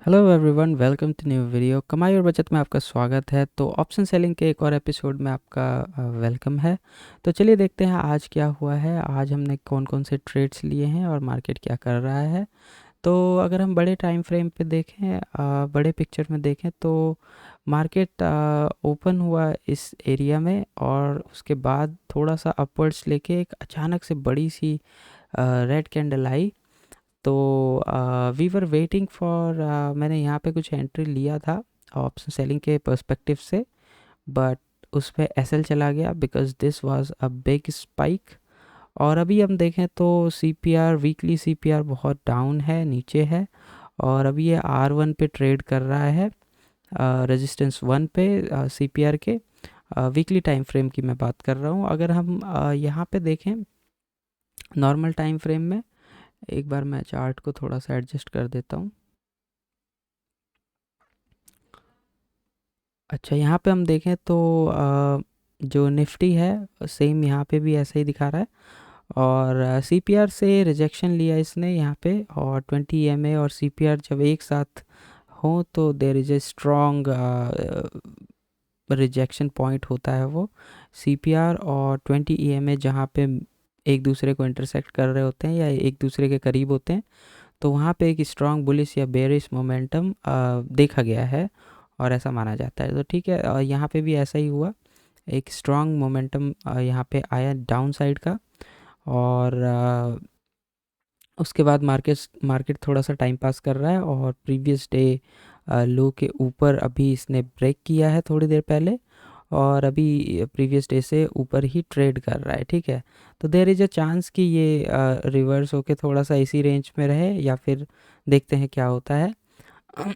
Hello everyone, welcome to new video. कमाई और बचत में आपका स्वागत है। तो ऑप्शन सेलिंग के एक और एपिसोड में आपका वेलकम है। तो चलिए देखते हैं आज क्या हुआ है। आज हमने कौन कौन से ट्रेड्स लिए हैं और मार्केट क्या कर रहा है। तो अगर हम बड़े टाइम फ्रेम पे देखें, बड़े पिक्चर में देखें तो मार्केट ओपन हुआ इस एरिया में और उसके बाद थोड़ा सा अपवर्ड्स लेके एक अचानक से बड़ी सी रेड कैंडल आई। तो वी वर वेटिंग फॉर, मैंने यहाँ पे कुछ एंट्री लिया था ऑप्शन सेलिंग के पर्सपेक्टिव से, बट उस पे एसएल चला गया because this was a big spike. और अभी हम देखें तो सीपीआर, वीकली सीपीआर बहुत डाउन है, नीचे है। और अभी ये R1 पे ट्रेड कर रहा है, रेजिस्टेंस 1 पे सीपीआर के। वीकली टाइम फ्रेम की मैं बात कर रहा हूँ। अगर हम यहाँ पे देखें नॉर्मल टाइम फ्रेम में, एक बार मैं चार्ट को थोड़ा सा एडजस्ट कर देता हूँ। अच्छा, यहाँ पे हम देखें तो जो निफ्टी है सेम यहाँ पे भी ऐसा ही दिखा रहा है। और सीपीआर से रिजेक्शन लिया इसने यहाँ पे, और 20 EMA और सीपीआर जब एक साथ हो तो there is a strong rejection point होता है वो। सीपीआर और 20 EMA जहाँ पे एक दूसरे को इंटरसेक्ट कर रहे होते हैं या एक दूसरे के करीब होते हैं, तो वहाँ पे एक स्ट्रॉन्ग बुलिश या बेरिश मोमेंटम देखा गया है और ऐसा माना जाता है। तो ठीक है, यहाँ पे भी ऐसा ही हुआ, एक स्ट्रॉन्ग मोमेंटम यहाँ पे आया डाउन साइड का। और उसके बाद मार्केट थोड़ा सा टाइम पास कर रहा है और प्रीवियस डे लो के ऊपर अभी इसने ब्रेक किया है थोड़ी देर पहले, और अभी प्रीवियस डे से ऊपर ही ट्रेड कर रहा है। ठीक है, तो देर इज़ अ चांस कि ये रिवर्स होके थोड़ा सा इसी रेंज में रहे, या फिर देखते हैं क्या होता है।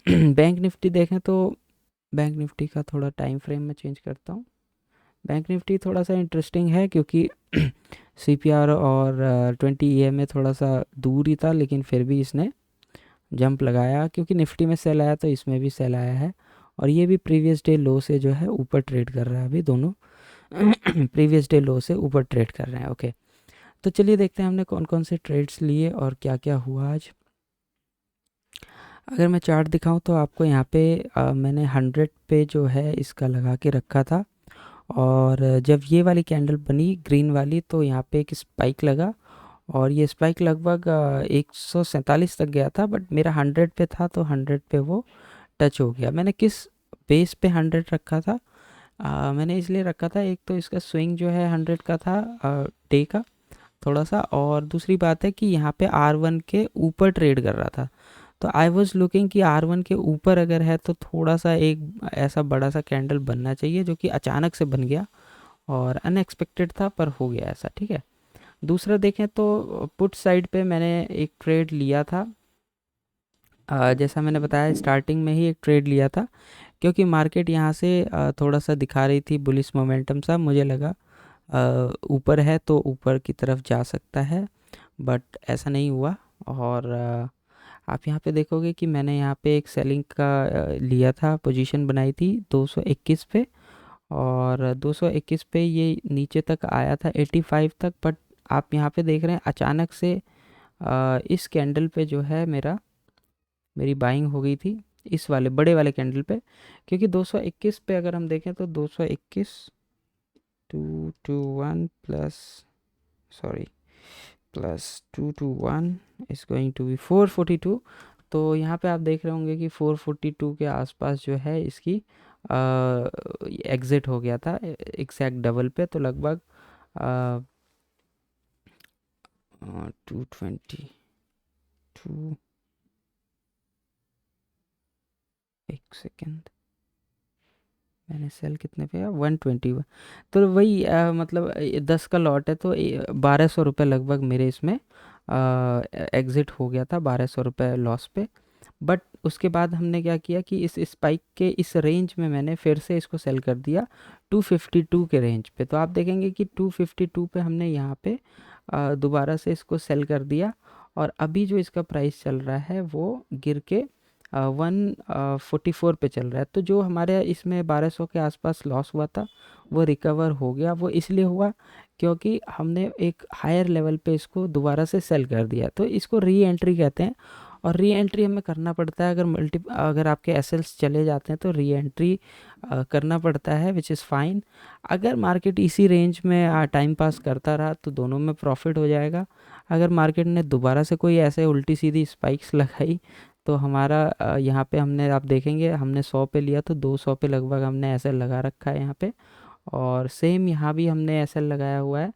बैंक निफ्टी देखें तो बैंक निफ्टी का थोड़ा टाइम फ्रेम में चेंज करता हूँ। बैंक निफ्टी थोड़ा सा इंटरेस्टिंग है क्योंकि सीपीआर और 20 EMA थोड़ा सा दूर ही था, लेकिन फिर भी इसने जंप लगाया क्योंकि निफ्टी में सेल आया तो इसमें भी सेल आया है। और ये भी प्रीवियस डे लो से जो है ऊपर ट्रेड कर रहा है अभी दोनों। प्रीवियस डे लो से ऊपर ट्रेड कर रहे हैं। ओके, तो चलिए देखते हैं हमने कौन कौन से ट्रेड्स लिए और क्या क्या हुआ आज। अगर मैं चार्ट दिखाऊं तो आपको यहाँ पे मैंने 100 पे जो है इसका लगा के रखा था। और जब ये वाली कैंडल बनी ग्रीन वाली तो यहाँ पे एक स्पाइक लगा, और ये स्पाइक लगभग 147 तक गया था, बट मेरा 100 पे था तो 100 पे वो टच हो गया। मैंने किस बेस पे 100 रखा था? मैंने इसलिए रखा था, एक तो इसका स्विंग जो है 100 का था डे का थोड़ा सा, और दूसरी बात है कि यहाँ पे R1 के ऊपर ट्रेड कर रहा था। तो आई वॉज लुकिंग कि R1 के ऊपर अगर है तो थोड़ा सा एक ऐसा बड़ा सा कैंडल बनना चाहिए, जो कि अचानक से बन गया और अनएक्सपेक्टेड था पर हो गया ऐसा। ठीक है, दूसरा देखें तो पुट साइड पे मैंने एक ट्रेड लिया था। जैसा मैंने बताया स्टार्टिंग में ही एक ट्रेड लिया था, क्योंकि मार्केट यहाँ से थोड़ा सा दिखा रही थी बुलिश मोमेंटम सा, मुझे लगा ऊपर है तो ऊपर की तरफ जा सकता है, बट ऐसा नहीं हुआ। और आप यहाँ पे देखोगे कि मैंने यहाँ पे एक सेलिंग का लिया था, पोजीशन बनाई थी 221 पे, और 221 पे ये नीचे तक आया था 85 तक। बट आप यहाँ पे देख रहे हैं अचानक से इस कैंडल पे जो है मेरी बाइंग हो गई थी, इस वाले बड़े वाले कैंडल पे। क्योंकि 221 पे अगर हम देखें तो 221 221 plus, sorry, plus 221 is going to be 442। तो यहाँ पे आप देख रहे होंगे कि 442 के आसपास जो है इसकी एग्ज़िट हो गया था एग्जैक्ट डबल पे, तो लगभग 222, एक सेकेंड, मैंने सेल कितने पे 121। तो वही मतलब 10 का लॉट है तो 1200 रुपये लगभग मेरे इसमें एग्ज़िट हो गया था, 1200 रुपये लॉस पे। बट उसके बाद हमने क्या किया कि इस स्पाइक के इस रेंज में मैंने फिर से इसको सेल कर दिया 252 के रेंज पे। तो आप देखेंगे कि 252 पे हमने यहाँ पे दोबारा से इसको सेल कर दिया, और अभी जो इसका प्राइस चल रहा है वो गिर के 144 पे चल रहा है। तो जो हमारे इसमें 1200 के आसपास लॉस हुआ था वो रिकवर हो गया। वो इसलिए हुआ क्योंकि हमने एक हायर लेवल पे इसको दोबारा से सेल कर दिया, तो इसको री एंट्री कहते हैं। और री एंट्री हमें करना पड़ता है, अगर आपके एसएल्स चले जाते हैं तो री एंट्री करना पड़ता है, विच इज़ फाइन। अगर मार्केट इसी रेंज में टाइम पास करता रहा तो दोनों में प्रॉफिट हो जाएगा। अगर मार्केट ने दोबारा से कोई ऐसे उल्टी सीधी स्पाइक्स लगाई तो हमारा यहाँ पे हमने, आप देखेंगे हमने 100 पे लिया तो 200 पे लगभग हमने ऐसे लगा रखा है यहाँ पे। और सेम यहाँ भी हमने ऐसे लगाया हुआ है,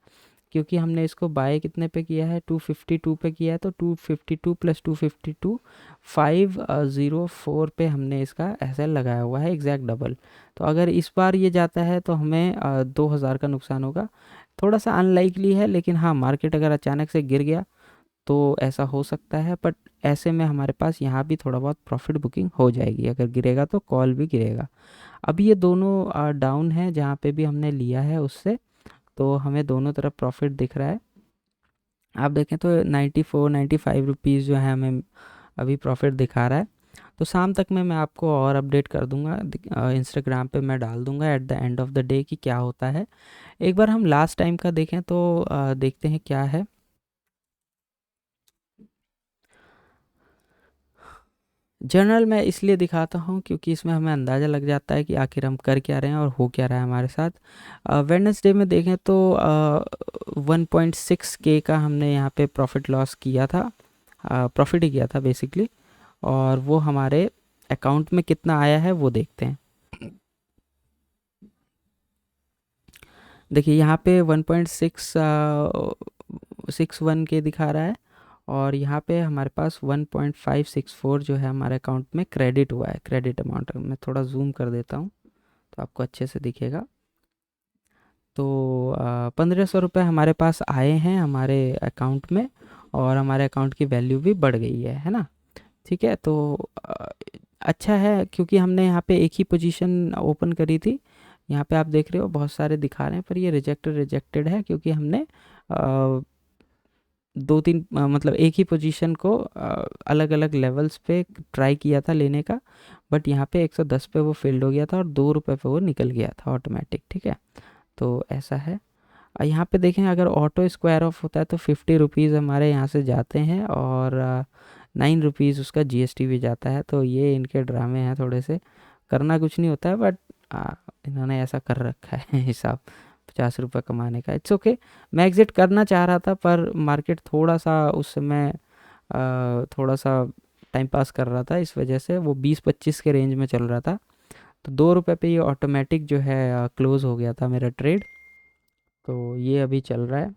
क्योंकि हमने इसको बाय कितने पे किया है, 252 पे किया है, तो 252 प्लस 252 504 पे हमने इसका ऐसे लगाया हुआ है, एग्जैक्ट डबल। तो अगर इस बार ये जाता है तो हमें 2000 का नुकसान होगा। थोड़ा सा अनलाइकली है, लेकिन हाँ, मार्केट अगर अचानक से गिर गया तो ऐसा हो सकता है, बट ऐसे में हमारे पास यहाँ भी थोड़ा बहुत प्रॉफिट बुकिंग हो जाएगी। अगर गिरेगा तो कॉल भी गिरेगा। अभी ये दोनों डाउन है, जहाँ पे भी हमने लिया है उससे, तो हमें दोनों तरफ प्रॉफिट दिख रहा है। आप देखें तो 94-95 रुपीज़ जो है हमें अभी प्रॉफिट दिखा रहा है। तो शाम तक में मैं आपको और अपडेट कर दूंगा, इंस्टाग्राम पे मैं डाल दूंगा at the end of the day कि क्या होता है। एक बार हम लास्ट टाइम का देखें तो देखते हैं क्या है। जर्नल मैं इसलिए दिखाता हूँ क्योंकि इसमें हमें अंदाज़ा लग जाता है कि आखिर हम कर क्या रहे हैं और हो क्या रहा है हमारे साथ। वेडनेसडे में देखें तो 1.6K का हमने यहाँ पे प्रॉफिट लॉस किया था, प्रॉफिट ही किया था बेसिकली। और वो हमारे अकाउंट में कितना आया है वो देखते हैं। देखिए यहाँ पे 1.661 के दिखा रहा है, और यहाँ पे हमारे पास 1.564 जो है हमारे अकाउंट में क्रेडिट हुआ है, क्रेडिट अमाउंट। मैं थोड़ा जूम कर देता हूँ तो आपको अच्छे से दिखेगा। तो 1500 रुपये हमारे पास आए हैं हमारे अकाउंट में, और हमारे अकाउंट की वैल्यू भी बढ़ गई है ना। ठीक है, तो अच्छा है, क्योंकि हमने यहाँ पे एक ही पोजीशन ओपन करी थी। यहाँ पे आप देख रहे हो बहुत सारे दिखा रहे हैं, पर ये रिजेक्टेड रिजेक्टेड है, क्योंकि हमने दो तीन मतलब एक ही पोजीशन को अलग अलग लेवल्स पे ट्राई किया था लेने का, बट यहाँ पे 110 पे वो फेल्ड हो गया था और 2 रुपये पे वो निकल गया था ऑटोमेटिक। ठीक है, तो ऐसा है। यहाँ पे देखें, अगर ऑटो स्क्वायर ऑफ होता है तो 50 रुपीज़ हमारे यहाँ से जाते हैं, और 9 रुपीज़ उसका जीएसटी भी जाता है। तो ये इनके ड्रामे हैं थोड़े से, करना कुछ नहीं होता है, बट इन्होंने ऐसा कर रखा है हिसाब 50 रुपये कमाने का। It's okay. मैं एग्ज़िट करना चाह रहा था, पर मार्केट थोड़ा सा उस समय थोड़ा सा टाइम पास कर रहा था, इस वजह से वो 20-25 के रेंज में चल रहा था। तो 2 रुपये पे ये ऑटोमेटिक जो है क्लोज़ हो गया था मेरा ट्रेड। तो ये अभी चल रहा है।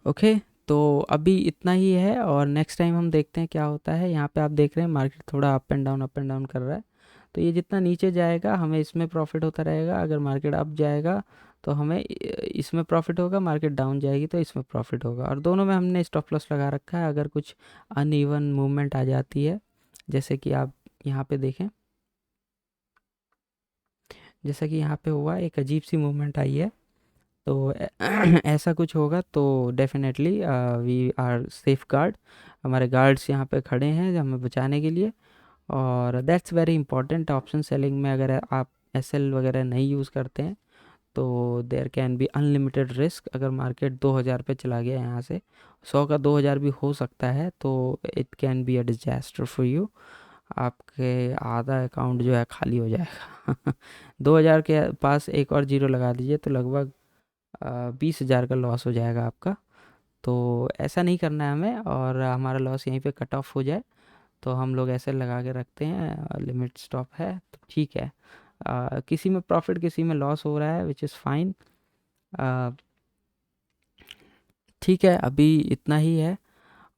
ओके, तो अभी इतना ही है, और नेक्स्ट टाइम हम देखते हैं क्या होता है। यहाँ पे आप देख रहे हैं मार्केट थोड़ा अप एंड डाउन कर रहा है। तो ये जितना नीचे जाएगा हमें इसमें प्रॉफिट होता रहेगा। अगर मार्केट अप जाएगा तो हमें इसमें प्रॉफिट होगा, मार्केट डाउन जाएगी तो इसमें प्रॉफिट होगा। और दोनों में हमने स्टॉप लॉस लगा रखा है। अगर कुछ अनइवन मूवमेंट आ जाती है, जैसे कि आप यहाँ पे देखें, जैसा कि यहाँ पे हुआ, एक अजीब सी मूवमेंट आई है, तो ऐसा कुछ होगा तो definitely we are safeguard. हमारे गार्ड्स यहाँ पे खड़े हैं हमें बचाने के लिए, और that's very important. Option selling में अगर आप एसएल वगैरह नहीं यूज़ करते हैं तो there can be unlimited risk. अगर मार्केट 2000 पे चला गया यहाँ से, 100 का 2000 भी हो सकता है, तो it can be a disaster for you. आपके आधा अकाउंट जो है खाली हो जाएगा 2000 के पास एक और जीरो लगा दीजिए तो लगभग 20,000 का लॉस हो जाएगा आपका। तो ऐसा नहीं करना है हमें, और हमारा लॉस यहीं पे कट ऑफ हो जाए तो हम लोग ऐसे लगा के रखते हैं, लिमिट स्टॉप है तो ठीक है। किसी में प्रॉफिट किसी में लॉस हो रहा है, विच इज़ फाइन। ठीक है, अभी इतना ही है।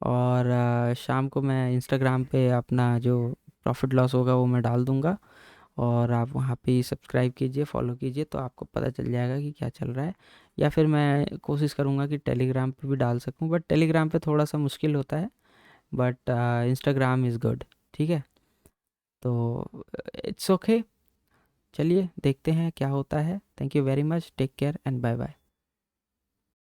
और शाम को मैं इंस्टाग्राम पे अपना जो प्रॉफिट लॉस होगा वो मैं डाल दूंगा, और आप वहाँ पे ही सब्सक्राइब कीजिए, फॉलो कीजिए, तो आपको पता चल जाएगा कि क्या चल रहा है। या फिर मैं कोशिश करूँगा कि टेलीग्राम पे भी डाल सकूँ, बट टेलीग्राम पे थोड़ा सा मुश्किल होता है, बट इंस्टाग्राम इज़ गुड। ठीक है, तो इट्स ओके। चलिए देखते हैं क्या होता है। Thank you very much, take care and bye bye.